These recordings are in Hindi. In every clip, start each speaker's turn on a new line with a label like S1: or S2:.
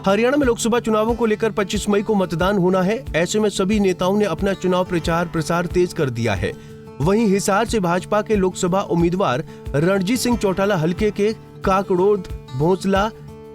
S1: हरियाणा में लोकसभा चुनावों को लेकर 25 मई को मतदान होना है। ऐसे में सभी नेताओं ने अपना चुनाव प्रचार प्रसार तेज कर दिया है। वहीं हिसार से भाजपा के लोकसभा उम्मीदवार रणजीत सिंह चौटाला हलके के काकड़ोद, भोंसला,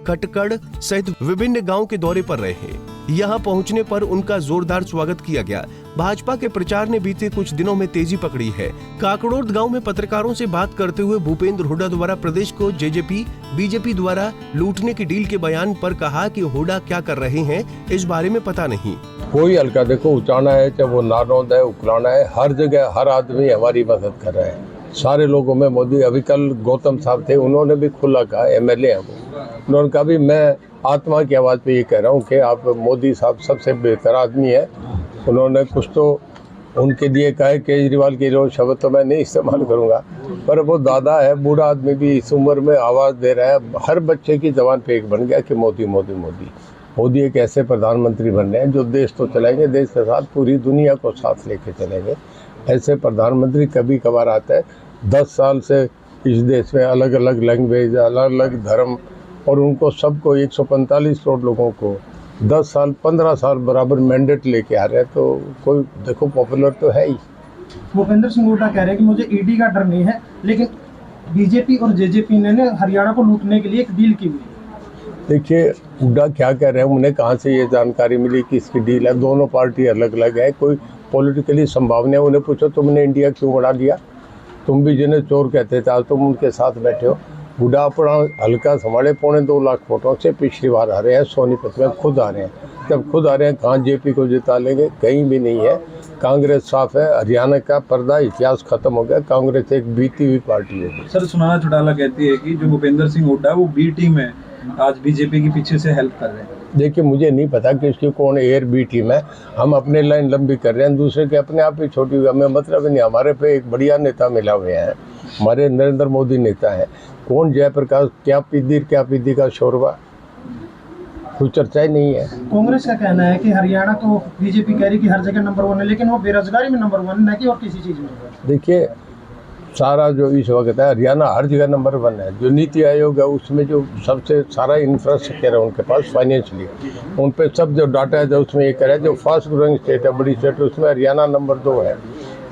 S1: खटकड़ सहित विभिन्न गांव के दौरे पर रहे हैं। यहां पहुंचने पर उनका जोरदार स्वागत किया गया। भाजपा के प्रचार ने बीते कुछ दिनों में तेजी पकड़ी है। काकड़ोद गांव में पत्रकारों से बात करते हुए भूपेंद्र हुड्डा द्वारा प्रदेश को जेजेपी बीजेपी द्वारा लूटने की डील के बयान पर कहा कि हुड्डा क्या कर रहे हैं इस बारे में पता नहीं।
S2: कोई हल्का देखो उचाना है, चाहे वो नारनौंद है, उकलाना है, हर जगह हर आदमी हमारी मदद कर रहा है। सारे लोगों में मोदी, अभी कल गौतम साहब थे, उन्होंने भी खुला कहा, एमएलए है वो, उन्होंने कहा भी मैं आत्मा की आवाज़ पे ये कह रहा हूँ कि आप मोदी साहब सबसे बेहतर आदमी है। उन्होंने कुछ तो उनके लिए कहा है, केजरीवाल के जो शब्द तो मैं नहीं इस्तेमाल करूँगा, पर वो दादा है, बूढ़ा आदमी भी इस उम्र में आवाज़ दे रहा है। हर बच्चे की जबान पे एक बन गया कि मोदी मोदी मोदी। मोदी एक ऐसे प्रधानमंत्री बन रहे हैं जो देश तो चलाएंगे, देश के साथ पूरी दुनिया को साथ लेके चलेंगे। ऐसे प्रधानमंत्री कभी कभार आता है। 10 साल से इस देश में अलग अलग लैंग्वेज, अलग अलग धर्म, और उनको सबको 145 करोड़ लोगों को 10 साल 15 साल बराबर मैंडेट लेके आ रहे हैं, तो कोई देखो पॉपुलर तो है ही।
S3: भूपेंद्र सिंह हुड्डा कह रहे हैं कि मुझे ईडी का डर नहीं है, लेकिन बीजेपी और जेजेपी ने हरियाणा को लूटने के लिए एक डील की हुई है।
S2: देखिए हुड्डा क्या कह रहे हैं, उन्हें कहाँ से ये जानकारी मिली कि इसकी डील है। दोनों पार्टी अलग अलग है, कोई पॉलिटिकली संभावना है। उन्हें पूछो तुमने इंडिया क्यों बढ़ा दिया, तुम भी जिन्हें चोर कहते थे आज तुम उनके साथ बैठे हो। हुड्डा अपना हल्का संभाले 2.25 लाख वोटों से पिछली बार आ रहे हैं, सोनीपत में खुद आ रहे हैं। जब खुद आ रहे हैं कहाँ जेपी को जिता लेंगे, कहीं भी नहीं है। कांग्रेस साफ है, हरियाणा का पर्दा इतिहास खत्म हो गया। कांग्रेस एक बीती हुई पार्टी है।
S4: सर सुनाना चौटाला कहती है कि जो भूपेंद्र सिंह हुड्डा है वो बी टीम है, आज बीजेपी के पीछे से हेल्प कर रहे हैं।
S2: देखिए मुझे नहीं पता कि इसकी कौन एयर बी टीम है। हम अपने लाइन लंबी कर रहे हैं, दूसरे के अपने आप ही छोटी हुई। हमें मतलब नहीं, हमारे पे एक बढ़िया नेता मिला हुए हैं, हमारे नरेंद्र मोदी नेता है। कौन जयप्रकाश क्या पीदी का शोरबा, कोई चर्चा ही नहीं है।
S3: कांग्रेस का कहना है कि हरियाणा तो बीजेपी कह रही कि हर जगह नंबर 1 है, लेकिन वो बेरोजगारी में नंबर 1 है, न कि और किसी चीज में।
S2: देखिए सारा जो इस वक्त है, हरियाणा हर जगह नंबर 1 है। जो नीति आयोग है उसमें जो सबसे सारा इंफ्रास्ट्रक्चर है उनके पास फाइनेंशियली, उन पे सब जो डाटा है जो उसमें ये कह रहा है। जो फास्ट ग्रोइंग स्टेट है, बड़ी स्टेट, उसमें हरियाणा नंबर 2 है।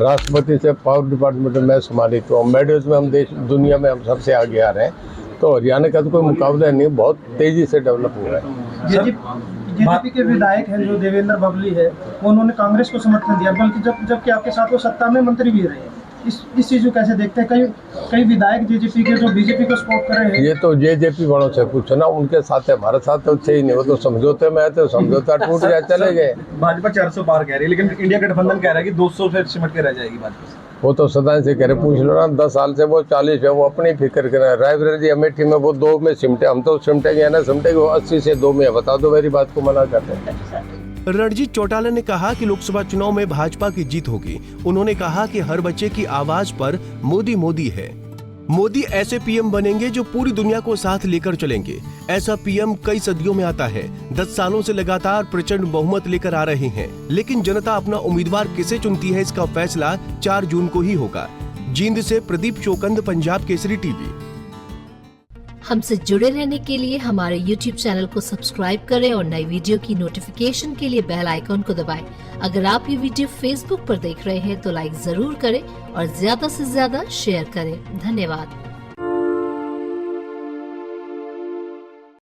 S2: राष्ट्रपति से पावर डिपार्टमेंट में सम्मानित हूँ, मेडल्स में हम देश दुनिया में हम सबसे आगे आ रहे हैं। तो हरियाणा का तो कोई मुकाबला नहीं, बहुत तेजी से डेवलप हुआ है।
S3: जेजेपी के विधायक हैं जो देवेंद्र बबली है, उन्होंने कांग्रेस को समर्थन दिया, बल्कि जबकि आपके साथ वो सत्ता में मंत्री भी रहे हैं। इस चीज को कैसे देखते हैं? कई विधायक जेजेपी के जो बीजेपी को सपोर्ट कर रहे हैं।
S2: ये तो जेजेपी वालों से पूछो ना, उनके साथ है, हमारे साथ तो ही नहीं। वो तो समझौते में आते, समझौता टूट जाए चले गए।
S4: भाजपा 400 पार कह रही है, लेकिन इंडिया गठबंधन कह रहा है कि 200 से सिमट के रह जाएगी भाजपा।
S2: वो तो सदा से कह रहे, पूछ लो ना, 10 साल से वो 40 है, वो अपनी फिक्र कर रहे हैं। रायबरेली अमेठी में वो 2 में सिमटे, हम तो सिमटेंगे ना सिमटेंगे, वो 80 से 2 में है। बता दो मेरी बात को मना करते हैं।
S1: रणजीत चौटाला ने कहा कि लोकसभा चुनाव में भाजपा की जीत होगी। उन्होंने कहा कि हर बच्चे की आवाज पर मोदी मोदी है। मोदी ऐसे पीएम बनेंगे जो पूरी दुनिया को साथ लेकर चलेंगे। ऐसा पीएम कई सदियों में आता है। 10 सालों से लगातार प्रचंड बहुमत लेकर आ रहे हैं, लेकिन जनता अपना उम्मीदवार किसे चुनती है इसका फैसला 4 जून को ही होगा। जींद से प्रदीप चोकंद, पंजाब केसरी टीवी।
S5: हमसे जुड़े रहने के लिए हमारे YouTube चैनल को सब्सक्राइब करें और नई वीडियो की नोटिफिकेशन के लिए बेल आइकॉन को दबाएं। अगर आप ये वीडियो Facebook पर देख रहे हैं तो लाइक जरूर करें और ज्यादा से ज्यादा शेयर करें। धन्यवाद।